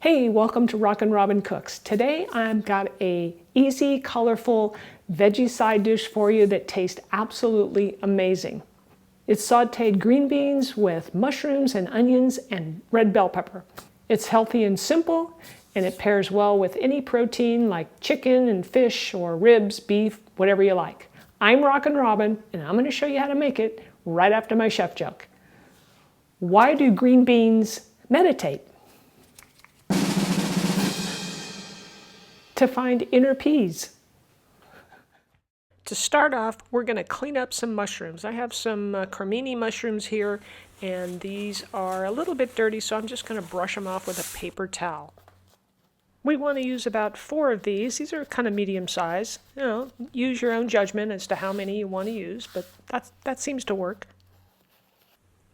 Hey, welcome to Rockin' Robin Cooks. Today I've got a easy, colorful veggie side dish for you that tastes absolutely amazing. It's sautéed green beans with mushrooms and onions and red bell pepper. It's healthy and simple, and it pairs well with any protein like chicken and fish or ribs, beef, whatever you like. I'm Rockin' Robin, and I'm going to show you how to make it right after my chef joke. Why do green beans meditate? To find inner peas. To start off, we're going to clean up some mushrooms. I have some cremini mushrooms here, and these are a little bit dirty, so I'm just going to brush them off with a paper towel. We want to use about 4 of these. These are kind of medium size. You know, use your own judgment as to how many you want to use, but that seems to work.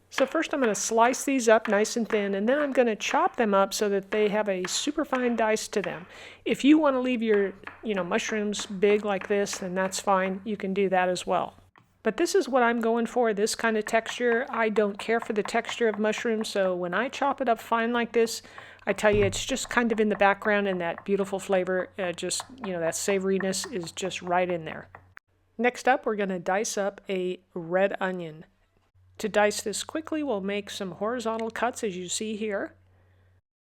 So first I'm going to slice these up nice and thin, and then I'm going to chop them up so that they have a super fine dice to them. If you want to leave your mushrooms big like this, then that's fine. You can do that as well. But this is what I'm going for, this kind of texture. I don't care for the texture of mushrooms, so when I chop it up fine like this, I tell you it's just kind of in the background, and that beautiful flavor, that savoriness is just right in there. Next up, we're going to dice up a red onion. To dice this quickly, we'll make some horizontal cuts as you see here.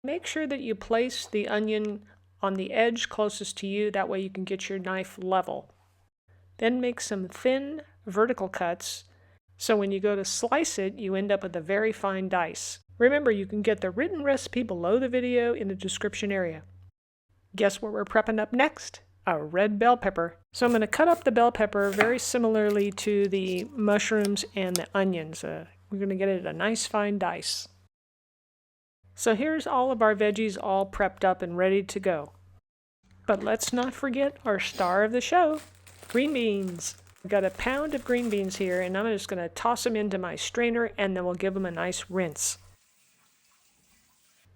Make sure that you place the onion on the edge closest to you, that way you can get your knife level. Then make some thin vertical cuts, so when you go to slice it, you end up with a very fine dice. Remember, you can get the written recipe below the video in the description area. Guess what we're prepping up next? A red bell pepper. So I'm going to cut up the bell pepper very similarly to the mushrooms and the onions. We're going to get it a nice fine dice. So here's all of our veggies all prepped up and ready to go. But let's not forget our star of the show, green beans. I've got a pound of green beans here, and I'm just going to toss them into my strainer, and then we'll give them a nice rinse.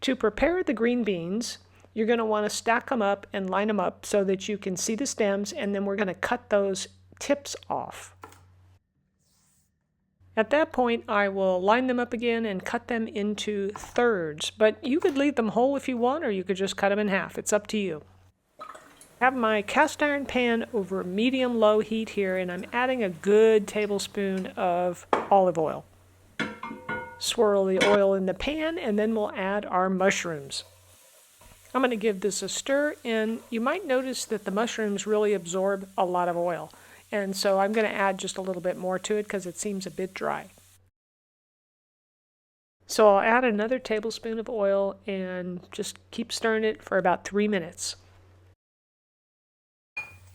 To prepare the green beans, you're going to want to stack them up and line them up so that you can see the stems, and then we're going to cut those tips off. At that point, I will line them up again and cut them into thirds, but you could leave them whole if you want, or you could just cut them in half. It's up to you. I have my cast iron pan over medium-low heat here, and I'm adding a good tablespoon of olive oil. Swirl the oil in the pan, and then we'll add our mushrooms. I'm going to give this a stir, and you might notice that the mushrooms really absorb a lot of oil. And so I'm going to add just a little bit more to it because it seems a bit dry. So I'll add another tablespoon of oil and just keep stirring it for about 3 minutes.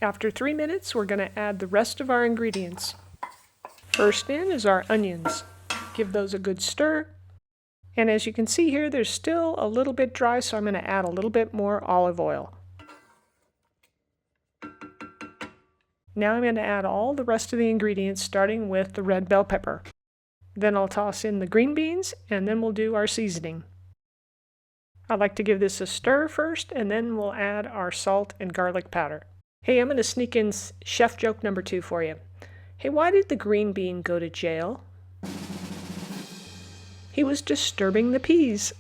After 3 minutes, we're going to add the rest of our ingredients. First in is our onions. Give those a good stir. And as you can see here, there's still a little bit dry, so I'm going to add a little bit more olive oil. Now I'm going to add all the rest of the ingredients, starting with the red bell pepper. Then I'll toss in the green beans, and then we'll do our seasoning. I like to give this a stir first, and then we'll add our salt and garlic powder. Hey, I'm going to sneak in chef joke number 2 for you. Hey, why did the green bean go to jail? He was disturbing the peas.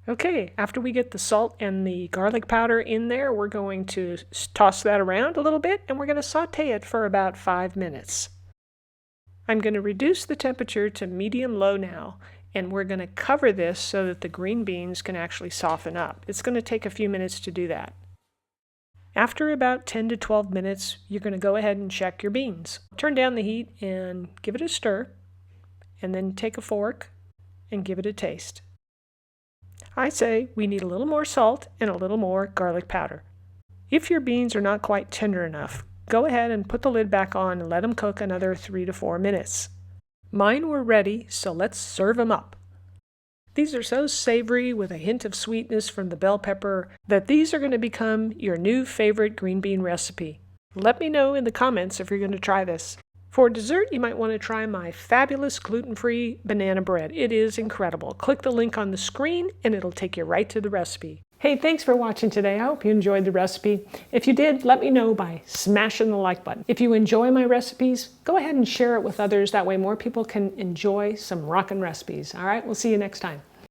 Okay, after we get the salt and the garlic powder in there, we're going to toss that around a little bit, and we're going to saute it for about 5 minutes. I'm going to reduce the temperature to medium-low now, and we're going to cover this so that the green beans can actually soften up. It's going to take a few minutes to do that. After about 10 to 12 minutes, you're going to go ahead and check your beans. Turn down the heat and give it a stir. And then take a fork and give it a taste. I say we need a little more salt and a little more garlic powder. If your beans are not quite tender enough, go ahead and put the lid back on and let them cook another 3 to 4 minutes. Mine were ready, so let's serve them up. These are so savory with a hint of sweetness from the bell pepper that these are going to become your new favorite green bean recipe. Let me know in the comments if you're going to try this. For dessert, you might want to try my fabulous gluten-free banana bread. It is incredible. Click the link on the screen and it'll take you right to the recipe. Hey, thanks for watching today. I hope you enjoyed the recipe. If you did, let me know by smashing the like button. If you enjoy my recipes, go ahead and share it with others. That way more people can enjoy some rockin' recipes. All right, we'll see you next time.